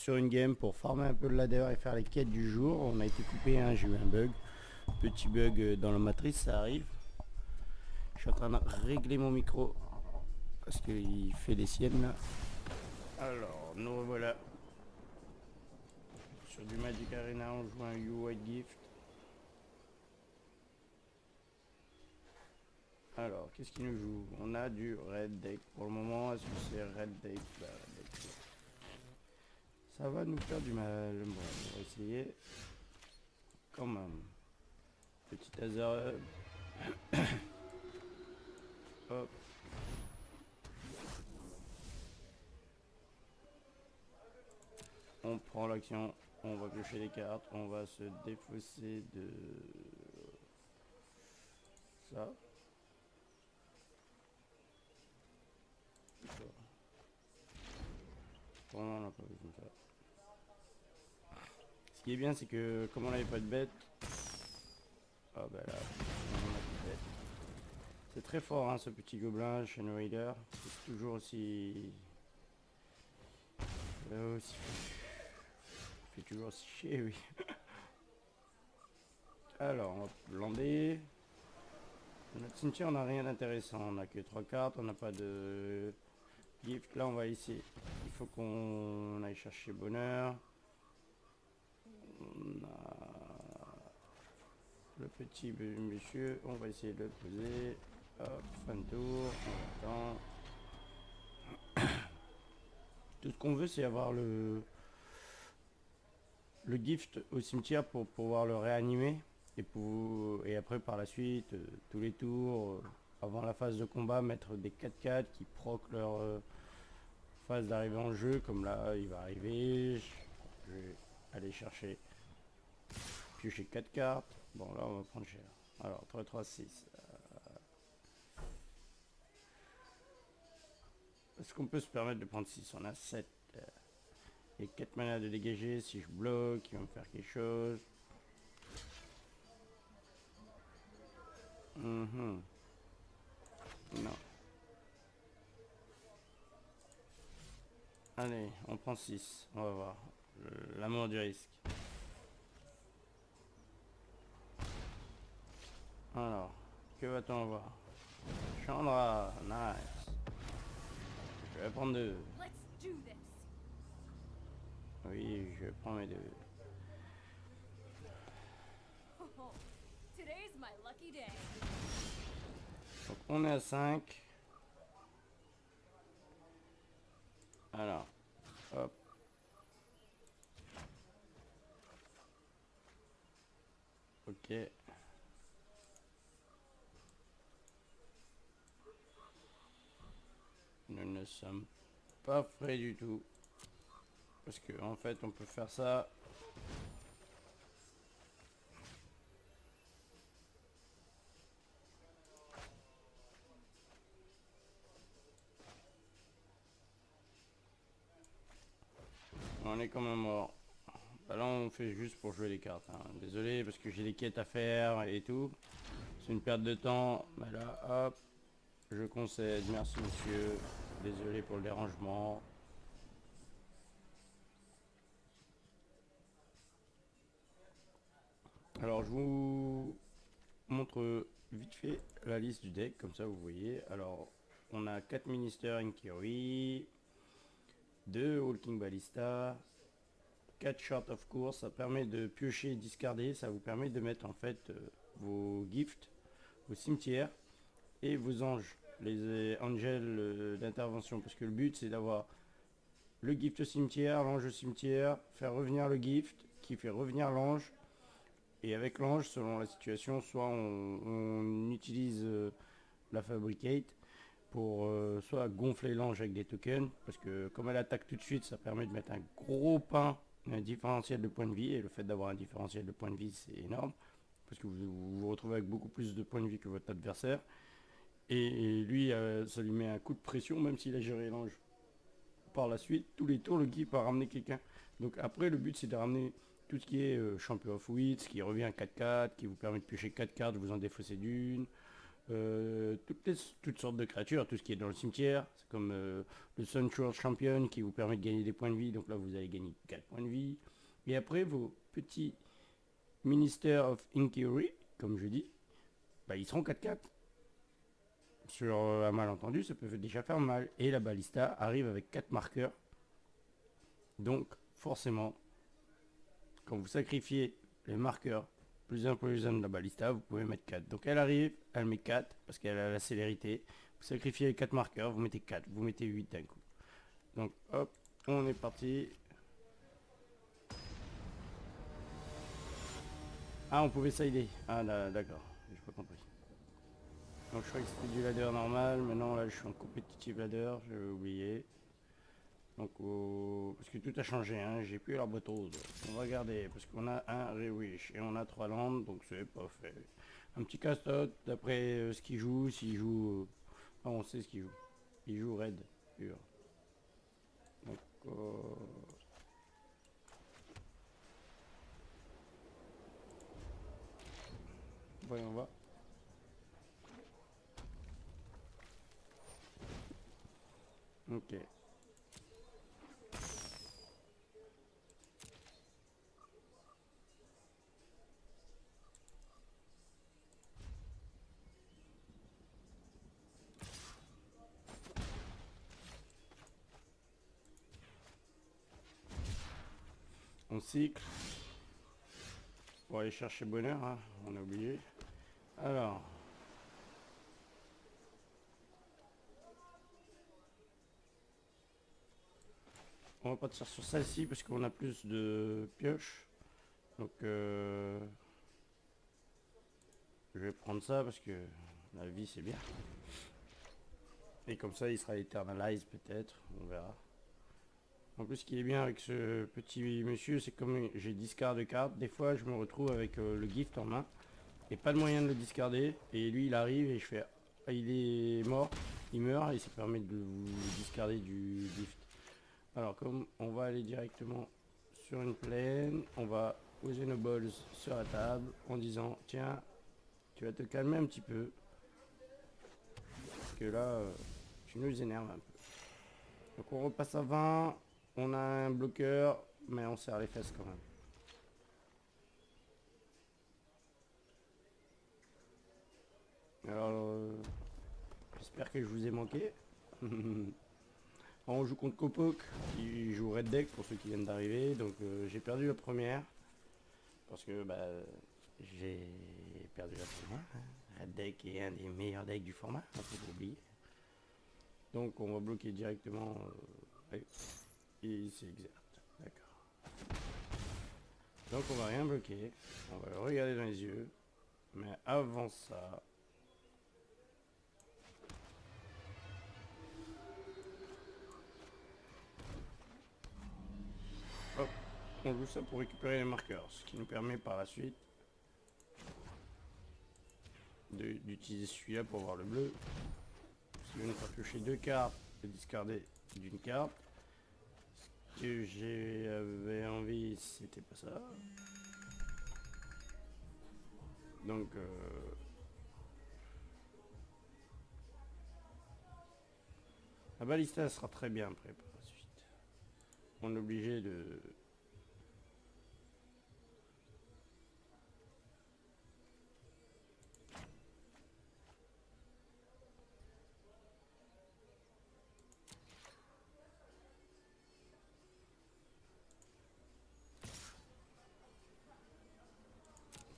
sur une game pour farmer un peu le ladder et faire les quêtes du jour. On a été coupé, hein, j'ai eu un bug. Petit bug dans la matrice, ça arrive. Je suis en train de régler mon micro parce qu'il fait des siennes là. Alors, nous revoilà sur du Magic Arena. On joue un You White Gift. Alors, qu'est-ce qu'il nous joue? On a du Red Deck pour le moment. Est-ce que c'est Red Deck? Bah, Red Deck. Ça va nous faire du mal. Bon, on va essayer. Quand même. Petit hasard. Hop. On prend l'action. On va piocher les cartes. On va se défausser de ça. Pour le moment, on n'a pas besoin de ça. Ce qui est bien, c'est que comme on n'avait pas de bête. Ah bah là, on a plus de bête. C'est très fort, hein, ce petit gobelin, Chain Raider. C'est toujours aussi. Aussi. Il fait toujours aussi chier, oui. Alors, on va blander. Notre cimetière, on n'a rien d'intéressant. On n'a que 3 cartes, on n'a pas de gift. Là, on va essayer. Il faut qu'on aille chercher bonheur. On a le petit monsieur. On va essayer de le poser. Hop, fin de tour. On attend. Tout ce qu'on veut, c'est avoir le gift au cimetière pour pouvoir le réanimer. Et après, par la suite, tous les tours, avant la phase de combat, mettre des 4-4 qui proc leur phase d'arrivée en jeu. Comme là, il va arriver. Je vais aller chercher, piocher 4 cartes. Bon, là, on va prendre cher. Alors, 3, 3, 6. Est-ce qu'on peut se permettre de prendre 6? On a 7. Et 4 manières de dégager. Si je bloque, il va me faire quelque chose. Non. Allez, on prend 6. On va voir. L'amour du risque. Alors, que va-t-on avoir? Chandra, nice. Je vais prendre 2. Oui, je prends mes 2. Donc on est à 5. Alors, hop. Ok. Nous ne sommes pas prêts du tout. Parce que en fait on peut faire ça. On est quand même mort. Bah là on fait juste pour jouer les cartes, hein. Désolé parce que j'ai des quêtes à faire et tout. C'est une perte de temps. Mais là hop. Je concède. Merci monsieur. Désolé pour le dérangement. Alors je vous montre vite fait la liste du deck, comme ça vous voyez. Alors on a 4 Minister Inquiry, 2 Walking Ballista, 4 Short of Course. Ça permet de piocher et discarder. Ça vous permet de mettre en fait vos gifts au cimetière et vos anges, les angels d'intervention. Parce que le but c'est d'avoir le gift au cimetière, l'ange au cimetière, faire revenir le gift qui fait revenir l'ange. Et avec l'ange, selon la situation, soit on utilise la fabricate pour soit gonfler l'ange avec des tokens, parce que comme elle attaque tout de suite, ça permet de mettre un gros pain, un différentiel de points de vie, et le fait d'avoir un différentiel de points de vie, c'est énorme, parce que vous vous retrouvez avec beaucoup plus de points de vie que votre adversaire. Et lui, ça lui met un coup de pression, même s'il a géré l'ange. Par la suite, tous les tours, le guide va ramener quelqu'un. Donc après, le but, c'est de ramener tout ce qui est Champion of Wits, qui revient à 4-4, qui vous permet de piocher 4 cartes, vous en défausser d'une. toutes sortes de créatures, tout ce qui est dans le cimetière. C'est comme le Sunshore Champion qui vous permet de gagner des points de vie. Donc là, vous allez gagner 4 points de vie. Et après, vos petits Minister of Inquiry, comme je dis, bah, ils seront 4-4. Sur un malentendu, ça peut déjà faire mal. Et la balista arrive avec 4 marqueurs. Donc, forcément, quand vous sacrifiez les marqueurs plus un de la balista, vous pouvez mettre 4. Donc elle arrive, elle met 4 parce qu'elle a la célérité. Vous sacrifiez les 4 marqueurs, vous mettez 4, vous mettez 8 d'un coup. Donc hop, on est parti. Ah, on pouvait sider. Ah d'accord, j'ai pas compris. Donc je crois que c'était du ladder normal, maintenant là je suis en competitive ladder, j'avais oublié. Donc parce que tout a changé, hein, j'ai plus la boîte rose. On va regarder, parce qu'on a un Rewish et on a 3 landes, donc c'est pas fait. Un petit casse-tête, d'après ce qu'il joue, s'il joue... on sait ce qu'il joue. Il joue red, pur. Donc... voyons voir. Ok. On cycle. Pour aller chercher bonheur, hein, on a oublié. Alors... on va partir sur celle-ci parce qu'on a plus de pioches. Donc je vais prendre ça parce que la vie c'est bien. Et comme ça il sera eternalize peut-être, on verra. En plus ce qui est bien avec ce petit monsieur, c'est comme j'ai discard de cartes, des fois je me retrouve avec le gift en main et pas de moyen de le discarder. Et lui il arrive et je fais ah, il est mort, il meurt et ça permet de vous discarder du gift. Alors comme on va aller directement sur une plaine, on va poser nos balls sur la table en disant tiens, tu vas te calmer un petit peu. Parce que là, tu nous énerves un peu. Donc on repasse à 20, on a un bloqueur, mais on serre les fesses quand même. Alors, j'espère que je vous ai manqué. On joue contre Kopok, qui joue Red Deck pour ceux qui viennent d'arriver. Donc j'ai perdu la première. Parce que j'ai perdu la première. Hein. Red Deck est un des meilleurs decks du format, il faut pas oublier. Donc on va bloquer directement. Et c'est exact. D'accord. Donc on va rien bloquer. On va le regarder dans les yeux. Mais avant ça, hop, on joue ça pour récupérer les marqueurs, ce qui nous permet par la suite d'utiliser celui-là pour voir le bleu. Si on va piocher 2 cartes et discarder d'une carte, ce que j'avais envie, c'était pas ça. Donc la balista sera très bien après par la suite. On est obligé de...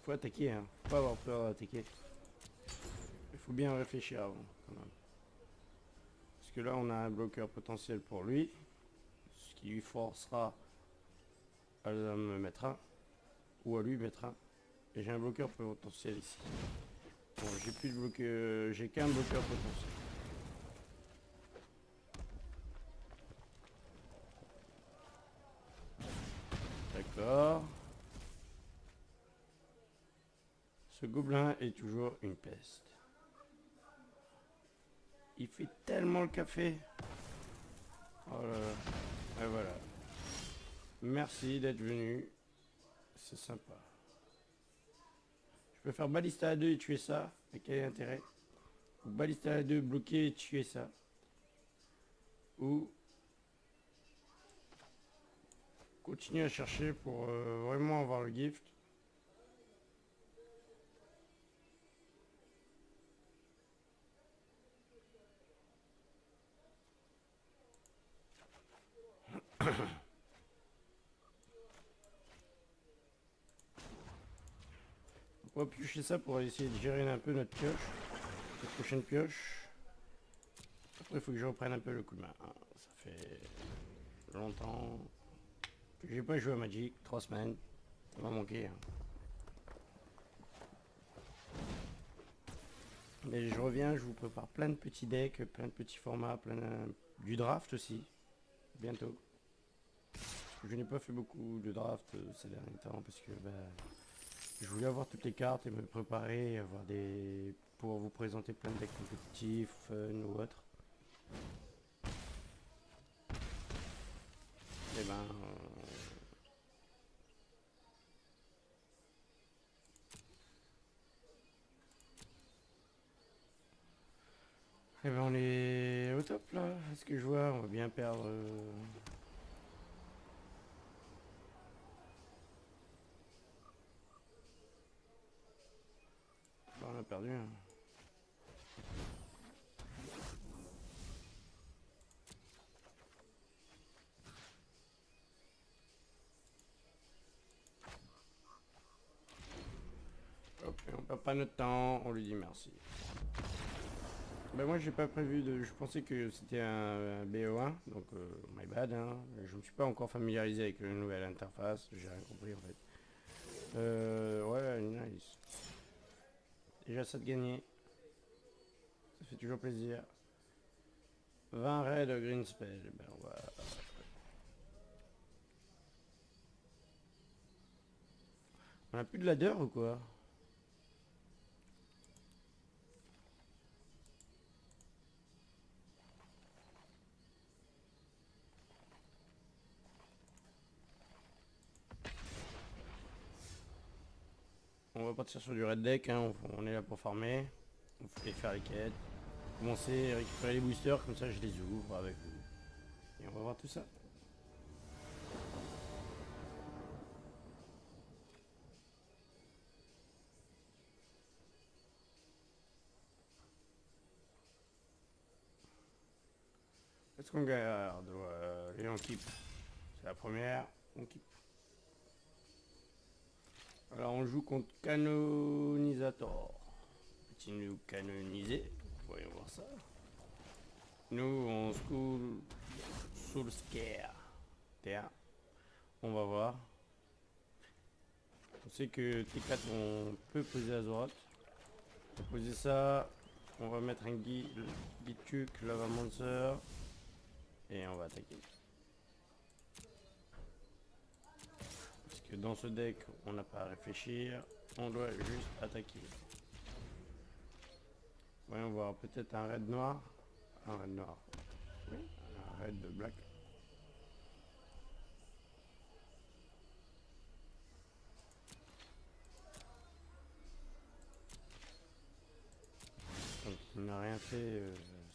faut attaquer, hein. Faut pas avoir peur d'attaquer. Il faut bien réfléchir avant, quand même. Parce que là, on a un bloqueur potentiel pour lui, ce qui lui forcera à me mettre un, ou à lui mettre un. Et j'ai un bloqueur potentiel ici. Bon, j'ai plus de bloqueur, j'ai qu'un bloqueur potentiel. D'accord. Ce gobelin est toujours une peste. Il fait tellement le café. Oh là là. Et voilà. Merci d'être venu. C'est sympa. Je peux faire balista à 2 et tuer ça. Mais quel est l'intérêt? Ballista 2 bloquer et tuer ça. Ou continuer à chercher pour vraiment avoir le gift. On va piocher ça pour essayer de gérer un peu notre pioche. Cette prochaine pioche. Après il faut que je reprenne un peu le coup de main. Ça fait longtemps que j'ai pas joué à Magic, 3 semaines. Ça m'a manqué. Mais je reviens, je vous prépare plein de petits decks, plein de petits formats, du draft aussi, bientôt. Je n'ai pas fait beaucoup de draft ces derniers temps parce que je voulais avoir toutes les cartes et me préparer, pour vous présenter plein de decks compétitifs, fun ou autres. Et on est au top là. Est-ce que je vois, on va bien perdre. On a perdu. Hein. Hop, et on perd pas notre temps, on lui dit merci. Moi j'ai pas prévu de. Je pensais que c'était un BO1, donc my bad. Hein. Je me suis pas encore familiarisé avec la nouvelle interface, j'ai rien compris en fait. Ouais, nice. Déjà ça de gagner. Ça fait toujours plaisir. 20 raids de Green Spell. On a plus de ladder ou quoi? On va partir sur du red deck, hein. On est là pour farmer. On fait faire les quêtes. Commencer à récupérer les boosters, comme ça je les ouvre avec vous. Et on va voir tout ça. Est-ce qu'on garde? Et on keep. C'est la première, on keep. Alors on joue contre Canonisator. Petit nous canoniser. Voyons voir ça. Nous on Soul Scare. Terre. On va voir. On sait que T4 on peut poser Azeroth. On va poser ça. On va mettre un Gituk, Lava Monster. Et on va attaquer. Parce que dans ce deck, on n'a pas à réfléchir. On doit juste attaquer. Voyons voir, peut-être un raid noir. Un raid noir. Oui, un raid de black. Donc il n'a rien fait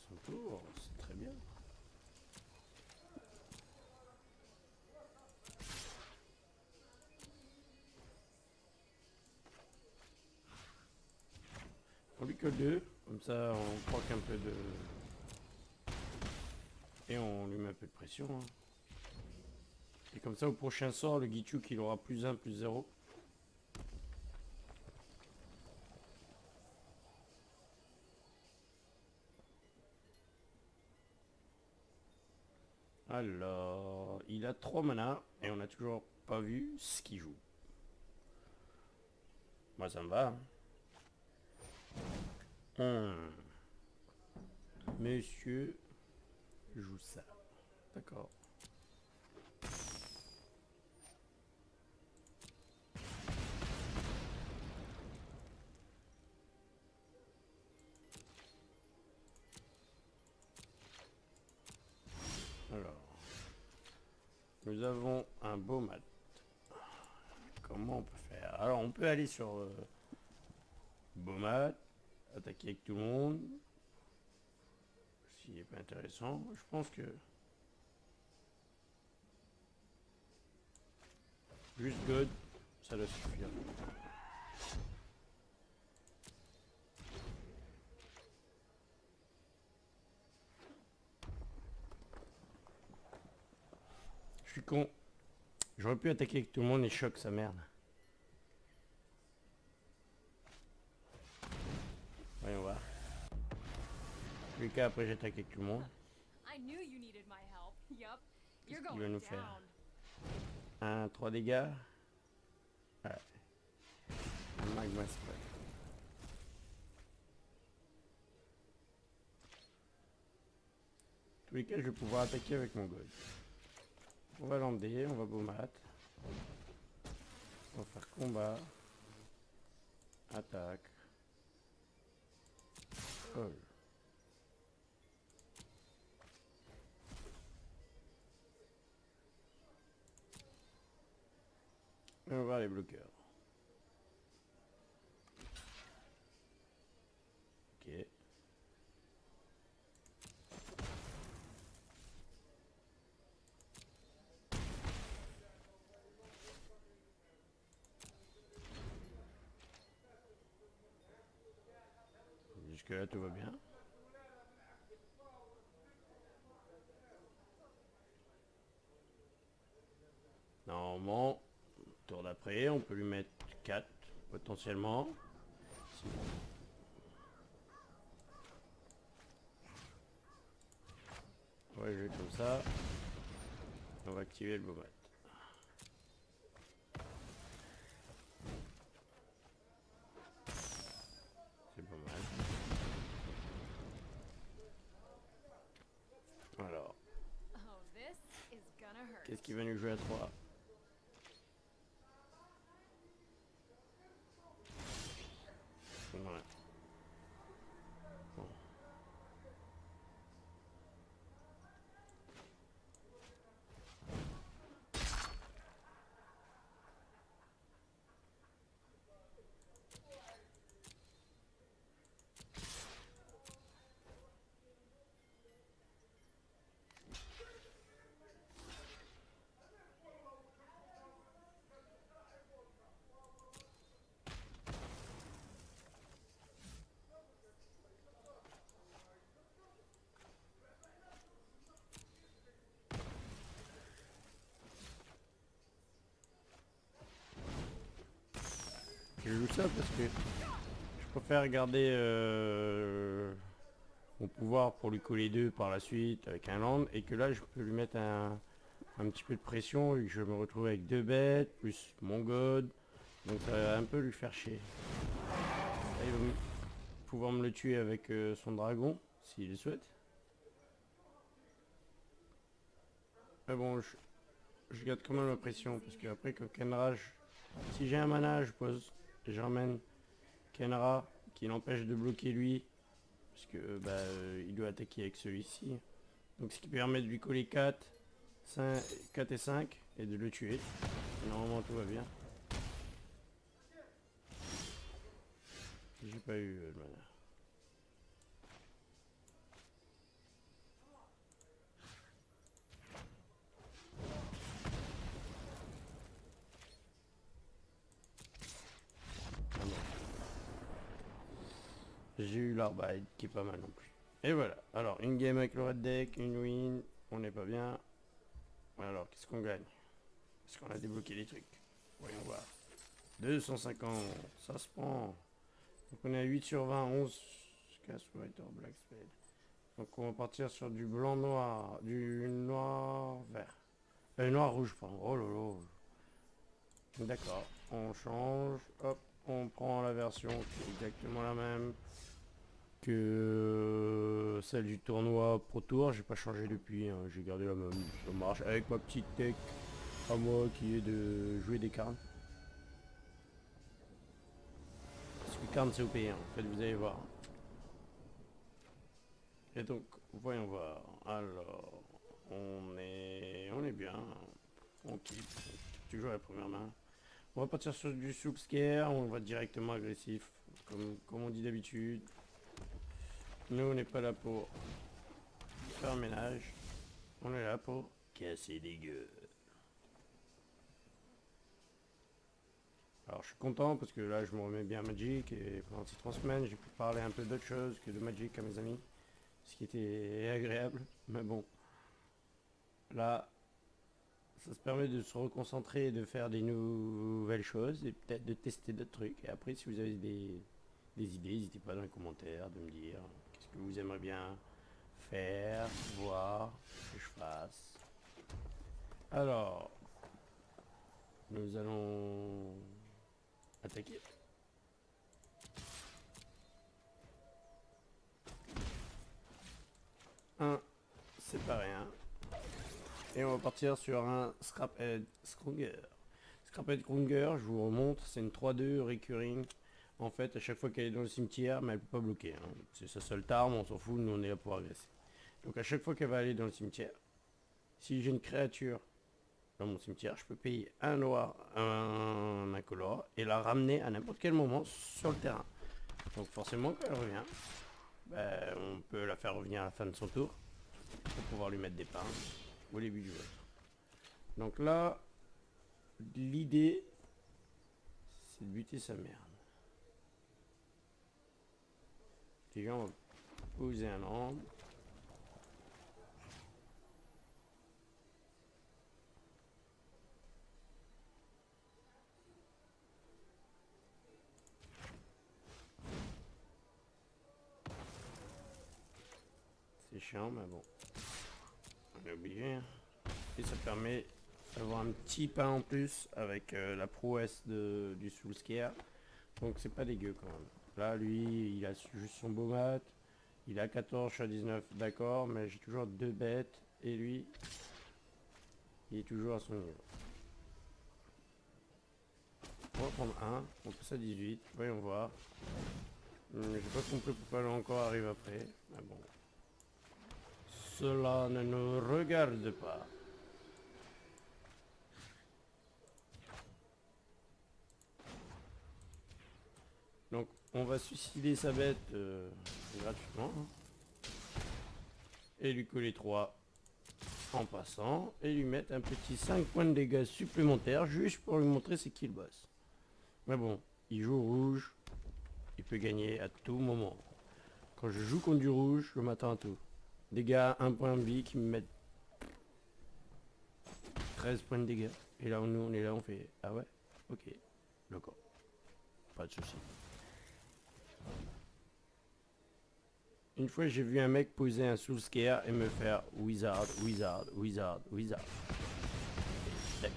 son tour, c'est très bien. On lui colle 2, comme ça on croque un peu de... Et on lui met un peu de pression. Hein. Et comme ça au prochain sort, le Gichuk il aura plus 1, plus 0. Alors, il a 3 mana et on n'a toujours pas vu ce qu'il joue. Moi ça me va. Monsieur joue ça. D'accord. Alors, nous avons un beau mat. Comment on peut faire? Alors, on peut aller sur beau mat, attaquer avec tout le monde. Ce qui est pas intéressant. Je pense que juste God, ça doit suffire. Je suis con. J'aurais pu attaquer avec tout le monde et choc sa merde. Voyons voir. Le cas après j'attaque avec tout le monde. Qu'est-ce qu'il va nous faire? 3 dégâts. Ouais. Magma spray. Tous les cas, je vais pouvoir attaquer avec mon god. On va lander, on va Bomat. On va faire combat. Attaque. Call. Et on va voir les bloqueurs. Ok. Jusque là tout va bien. Normalement, tour d'après, on peut lui mettre 4 potentiellement. On va jouer comme ça. On va activer le Bomat. C'est pas mal. Alors. Qu'est-ce qui va nous jouer à 3? Voilà. Bon. Je joue ça parce que je préfère garder mon pouvoir pour lui coller 2 par la suite avec un land et que là je peux lui mettre un petit peu de pression et que je me retrouve avec 2 bêtes plus mon god, donc ça va un peu lui faire chier. Là, il va pouvoir me le tuer avec son dragon s'il le souhaite. Mais bon, je garde quand même la pression parce que après quand Kenraj, si j'ai un mana, je pose et j'emmène Kenra qui l'empêche de bloquer lui parce que il doit attaquer avec celui-ci. Donc ce qui permet de lui coller 4 et 5 et de le tuer. Normalement tout va bien. J'ai pas eu le mana. J'ai eu l'Arbide qui est pas mal non plus. Et voilà. Alors une game avec le red deck, une win, on n'est pas bien. Alors qu'est-ce qu'on gagne? Est-ce qu'on a débloqué des trucs? Voyons voir. 250, ça se prend. Donc on est à 8 sur 20, 11 Cast White or Black Spade. Donc on va partir sur du blanc noir, du noir vert. Noir rouge, pardon. Oh lolo. D'accord, on change, hop, on prend la version qui est exactement la même que celle du tournoi Pro Tour. J'ai pas changé depuis, hein, j'ai gardé la même, ça marche avec ma petite tech à moi qui est de jouer des cartes. Parce que cartes c'est OP, hein, en fait vous allez voir. Et donc, voyons voir. Alors, on est bien, on quitte toujours la première main. On va partir sur du soup scare, on va directement agressif, comme on dit d'habitude. Nous, on n'est pas là pour faire un ménage. On est là pour casser des gueules. Alors je suis content parce que là je me remets bien à Magic et pendant ces 3 semaines j'ai pu parler un peu d'autre chose que de Magic à mes amis. Ce qui était agréable. Mais bon, là ça se permet de se reconcentrer et de faire des nouvelles choses et peut-être de tester d'autres trucs. Et après si vous avez des idées, n'hésitez pas dans les commentaires de me dire qu'est-ce que vous aimeriez bien faire, voir, que je fasse. Alors, nous allons attaquer. Un, c'est pas rien. Et on va partir sur un Scraphead Skrunger. Scraphead Skrunger, je vous remontre, c'est une 3-2 recurring. En fait, à chaque fois qu'elle est dans le cimetière, mais elle peut pas bloquer. Hein. C'est sa seule arme, on s'en fout, nous on est là pour agresser. Donc à chaque fois qu'elle va aller dans le cimetière, si j'ai une créature dans mon cimetière, je peux payer un noir, un incolore, et la ramener à n'importe quel moment sur le terrain. Donc forcément, quand elle revient, ben, on peut la faire revenir à la fin de son tour, pour pouvoir lui mettre des pains au début du vôtre. Donc là, l'idée, c'est de buter sa merde. Déjà, on va poser un arbre. C'est chiant, mais bon, on est obligé. Hein. Et ça permet d'avoir un petit pain en plus avec la prouesse du Soulscare. Donc c'est pas dégueu quand même. Là, lui, il a juste son beau mat. Il a 14, je suis à 19, d'accord, mais j'ai toujours 2 bêtes. Et lui, il est toujours à son niveau. On va prendre un, on passe à 18, voyons voir. J'ai pas compris pourquoi elle encore arrive après. Mais bon. Cela ne nous regarde pas. Donc on va suicider sa bête gratuitement. Et lui coller 3 en passant. Et lui mettre un petit 5 points de dégâts supplémentaires juste pour lui montrer c'est qui le boss. Mais bon, il joue rouge. Il peut gagner à tout moment. Quand je joue contre du rouge, je m'attends à tout. Dégâts 1 point B qui me mettent 13 points de dégâts. Et là, nous, on est là, on fait... Ah ouais. Ok. D'accord. Pas de soucis. Une fois, j'ai vu un mec poser un Soulscare et me faire Wizard, Wizard, Wizard, Wizard. D'accord.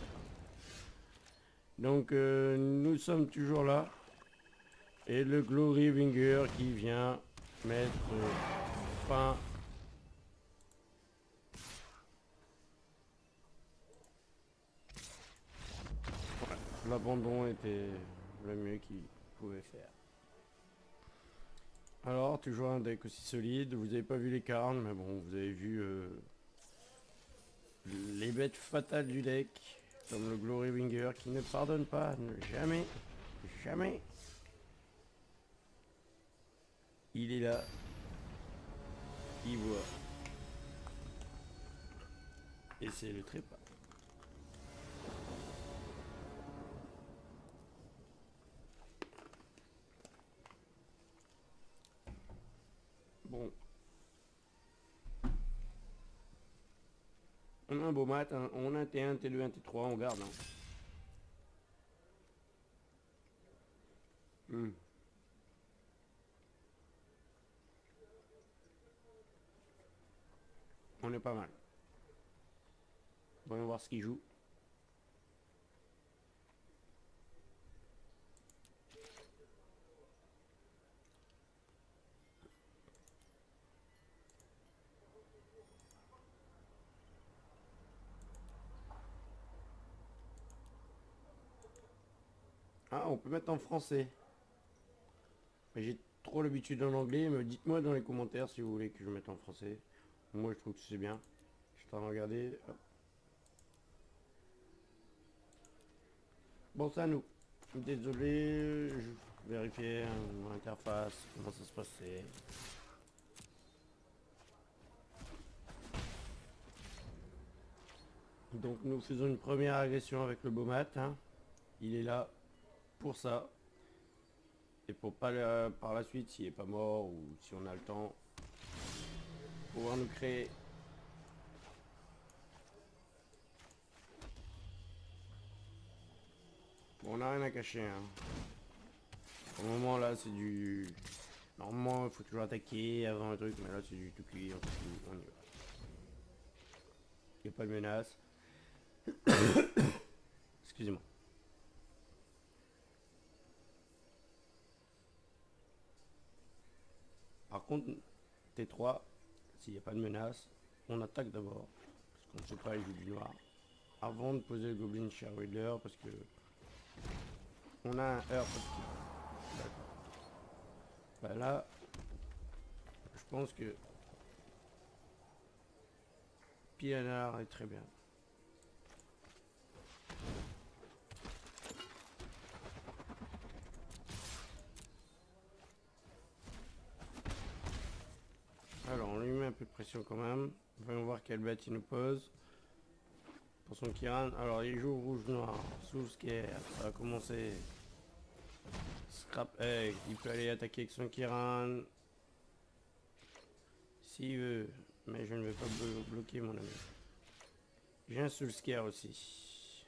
Donc, nous sommes toujours là. Et le Glory Winger qui vient mettre fin... Ouais, l'abandon était le mieux qu'il pouvait faire. Alors, toujours un deck aussi solide. Vous avez pas vu les carnes, mais bon, vous avez vu les bêtes fatales du deck, comme le Glory Winger qui ne pardonne pas, jamais, jamais. Il est là, il voit, et c'est le trépas. Bon. On a un beau mat, hein. On a un T1, T2, un T3, on garde. Hein. On est pas mal. Voyons voir ce qu'il joue. Ah, on peut mettre en français. Mais j'ai trop l'habitude en anglais, mais dites-moi dans les commentaires si vous voulez que je mette en français. Moi je trouve que c'est bien. Je suis en train de regarder. Hop. Bon, c'est à nous. Désolé, je vérifiais mon interface, comment ça se passait. Donc nous faisons une première agression avec le Bomat, hein. Il est là pour ça. Et pour pas par la suite, s'il est pas mort ou si on a le temps, pouvoir nous créer. Bon, on n'a rien à cacher, hein. Pour le moment là c'est du... Normalement il faut toujours attaquer avant un truc, mais là c'est du tout cuit, on y va. Il n'y a pas de menace. Excusez-moi. Par contre, T3, s'il n'y a pas de menace, on attaque d'abord. Parce qu'on ne sait pas, il joue du noir. Avant de poser le Goblin Share Reader, parce que on a un heurt. D'accord. Bah là, je pense que Pilanar est très bien. Alors, on lui met un peu de pression quand même. Voyons voir quelle bête il nous pose. Pour son Kiran. Alors, il joue rouge-noir. Sous scare. Ça va commencer. Scrap Egg. Il peut aller attaquer avec son Kiran. S'il veut. Mais je ne vais pas bloquer mon ami. J'ai un Soul Scare aussi.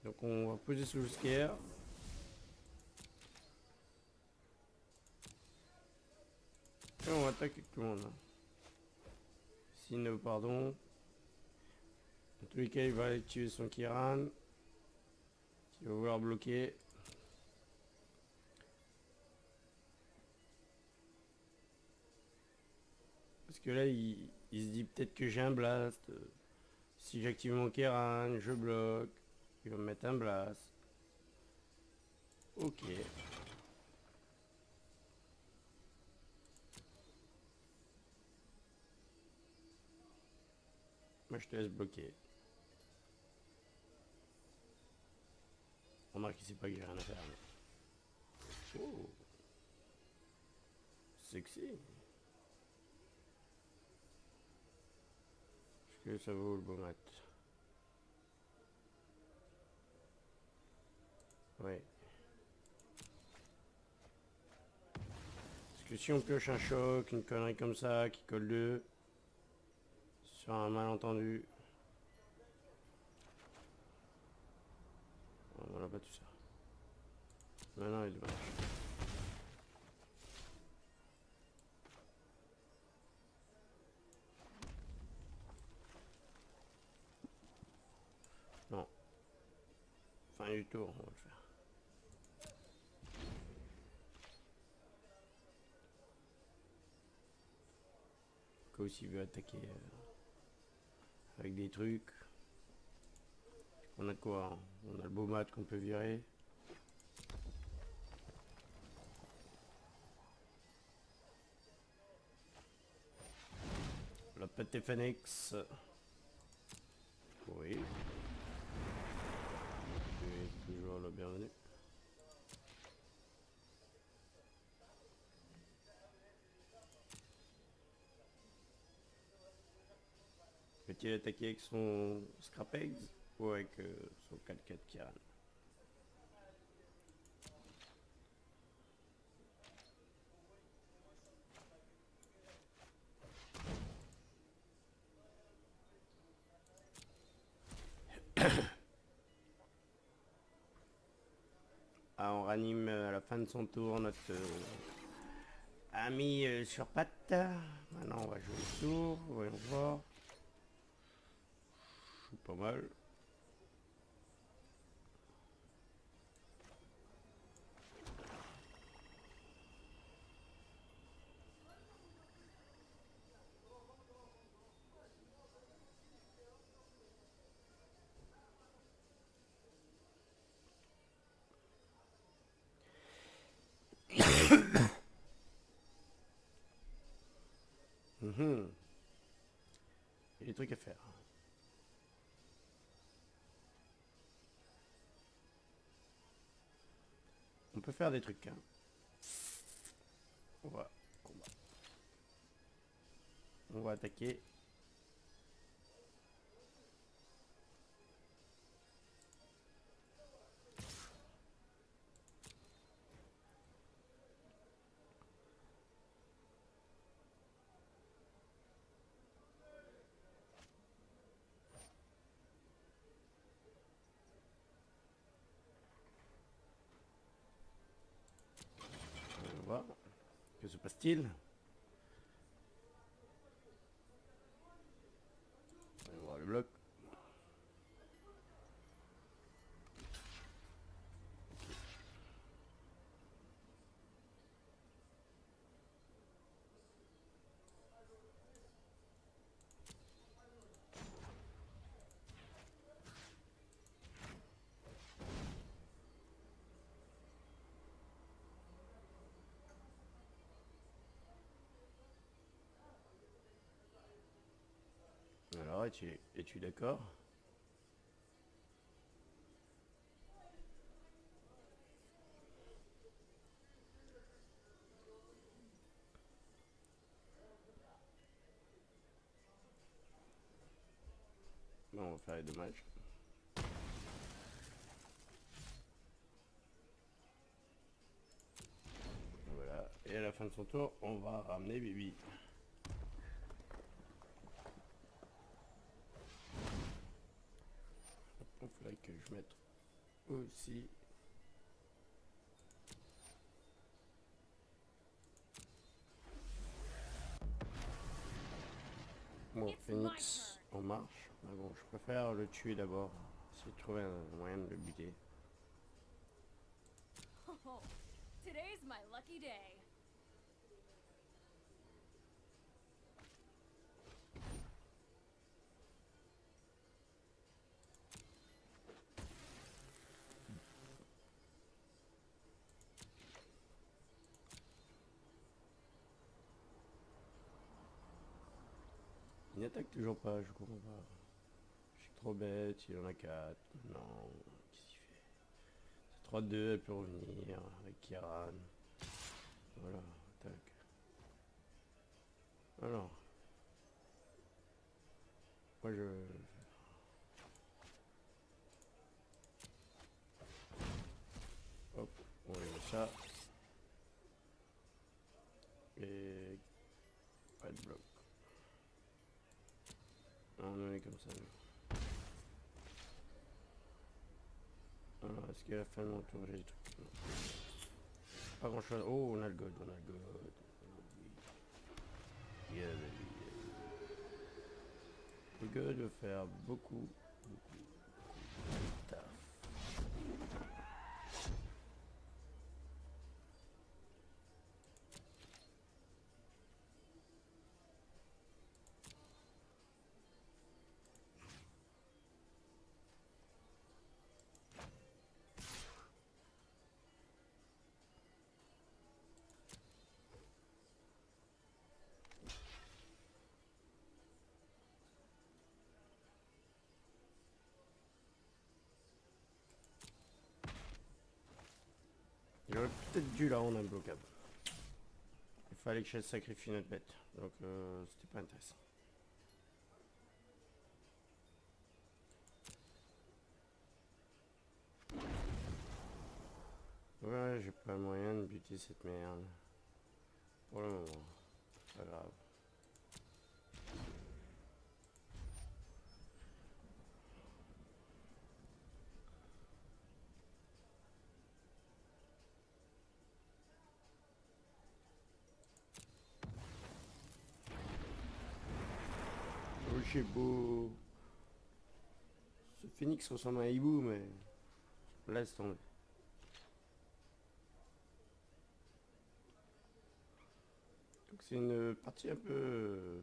Donc on va poser Soul Scare. Et on va attaquer tout le monde. Sinon, pardon. Dans tous les cas, il va aller tuer son Kiran. Qui va vouloir bloquer. Parce que là, il se dit peut-être que j'ai un blast. Si j'active mon Kiran, je bloque. Il va me mettre un blast. Ok. Moi, je te laisse bloquer. Remarque, il sait pas que j'ai rien à faire. Mais... Oh. Sexy. Est-ce que ça vaut le beau mat? Ouais. Parce que si on pioche un choc, une connerie comme ça, qui colle 2, sur un malentendu... Voilà, pas tout ça. Maintenant, il est dommage. Non. Fin du tour, on va le faire. Quoi aussi veut attaquer avec des trucs. On a de quoi, hein. On a le beau mat qu'on peut virer. La pâté Phoenix. Oui. Et toujours le bienvenu. Peut-il attaquer avec son Scrap Eggs ou avec son 4-4 Kiran? Ah, on ranime à la fin de son tour notre ami sur patte. Maintenant on va jouer le tour, voyons voir. Je suis pas mal. des trucs à faire. On peut faire des trucs. Hein. On va combat. On va attaquer. On va voir. Que se passe-t-il? On va voir le bloc. Alors, es-tu d'accord? Bon, on va faire les dommages. Voilà. Et à la fin de son tour, on va ramener Bibi. Il faudrait que je mette aussi. Bon, Phoenix en marche. Mais bon, je préfère le tuer d'abord. Essayer de trouver un moyen de le buter. Oh, today's my lucky day. Il n'attaque toujours pas, je comprends pas. Je suis trop bête, il en a 4. Non, qu'est-ce qu'il fait? C'est 3-2, elle peut revenir avec Kiran. Voilà, attaque. Alors. Moi je... Hop, on va mettre ça. Et... Pas de bloc. Non, on est comme ça. Alors, est-ce qu'à la fin de mon tour j'ai des trucs? Non. Pas grand chose. Oh, on a le god, on a le god. Yeah, baby. Le god veut faire beaucoup de taf. J'aurais peut-être dû la rendre imbloquable. Il fallait que je sacrifie notre bête. Donc c'était pas intéressant. Ouais, j'ai pas moyen de buter cette merde. Pour le moment. Pas grave. Oh, c'est beau. Ce phénix ressemble à un hibou, mais laisse tomber. Donc c'est une partie un peu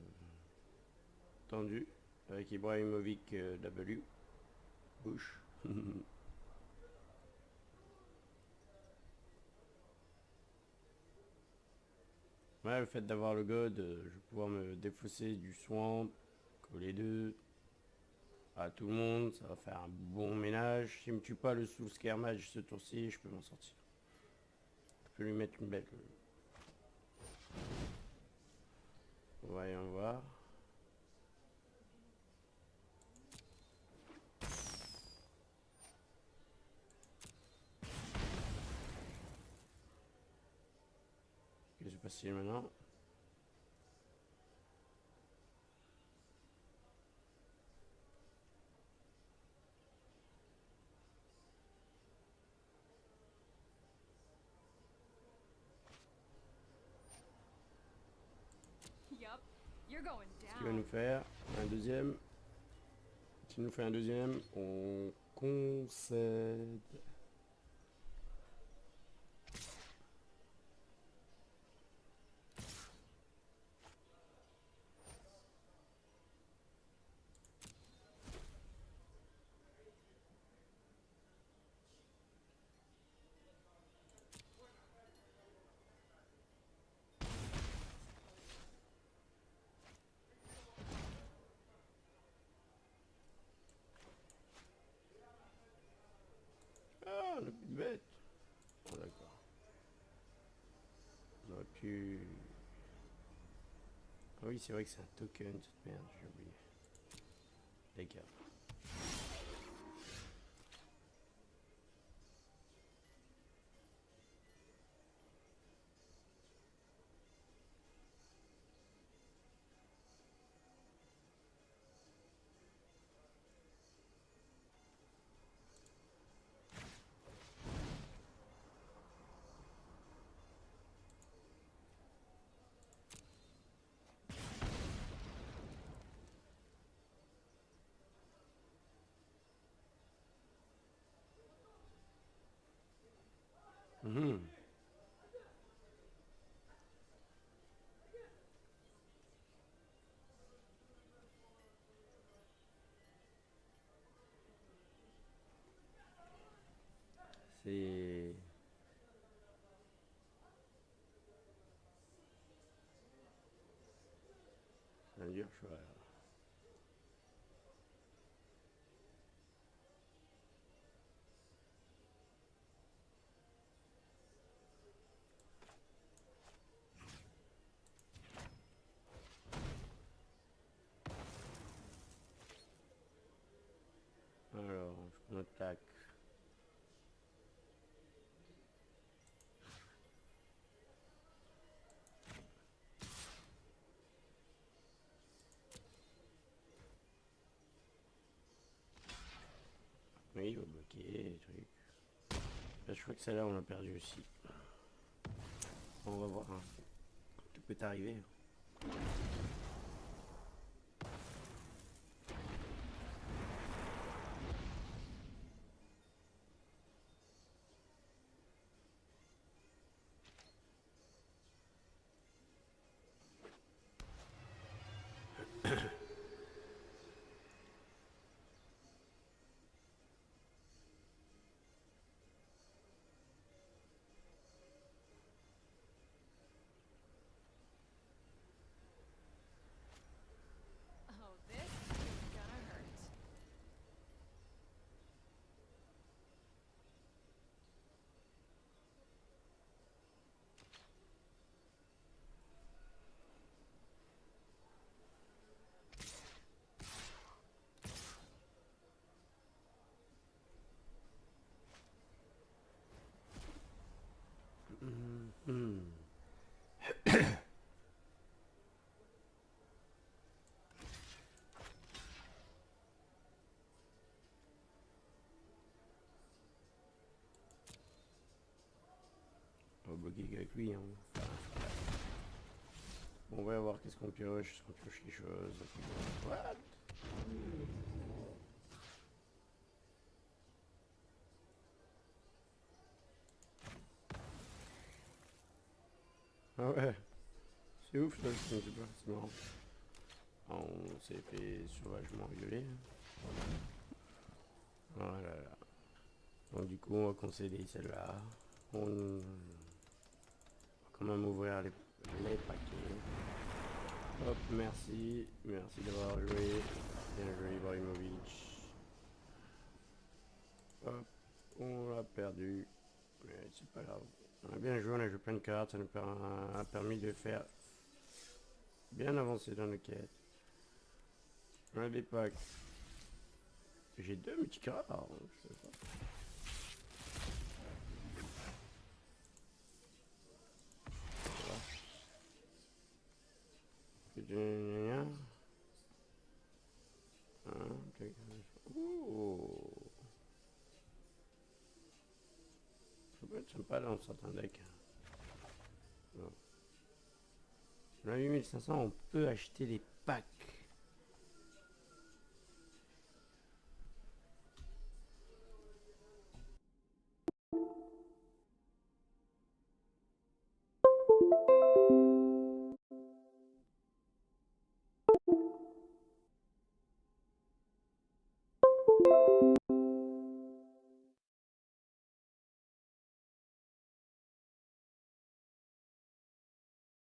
tendue avec Ibrahimovic W. Bush. Ouais, le fait d'avoir le god, je vais pouvoir me défausser du swamp Coller deux. À tout le monde, ça va faire un bon ménage. S'il me tue pas le sous scare match ce tour-ci, je peux m'en sortir. Je peux lui mettre une belle. Voyons voir. Qu'est-ce qui se passe maintenant? Yup, you're going Qu'est-ce qu'il va down. nous faire? Un deuxième. S'il nous fait un deuxième, on concède. Ah, la petite bête. Oh, d'accord. On aurait pu... Ah oui, c'est vrai que c'est un token, cette merde, j'ai oublié. D'accord. Mhm. C'est... C'est un dur choix. Alors, on attaque. Oui, il va bloquer les trucs. Là, je crois que celle-là, on l'a perdu aussi. On va voir. Hein. Tout peut arriver. Oh, this is gonna hurt. Hmm. On va bloquer qu'avec lui. Hein. Bon, on va voir qu'est-ce qu'on pioche. Est-ce qu'on pioche les choses? What? Ah ouais. C'est ouf ça, je ne sais pas. C'est marrant. On s'est fait sauvagement violer. Oh là là. Donc du coup, on va concéder celle-là. On va quand même ouvrir les paquets. Hop, merci. Merci d'avoir joué. Bien joué, Ibrahimovic. Hop, on l'a perdu. Mais c'est pas grave. On a bien joué, on a joué plein de cartes. Ça nous a permis de faire bien avancer dans nos quêtes. On a des packs. J'ai 2 multicarats. Je sais pas. Ouh. Ça peut être sympa dans certains decks. Bon. On a 8500, on peut acheter des packs.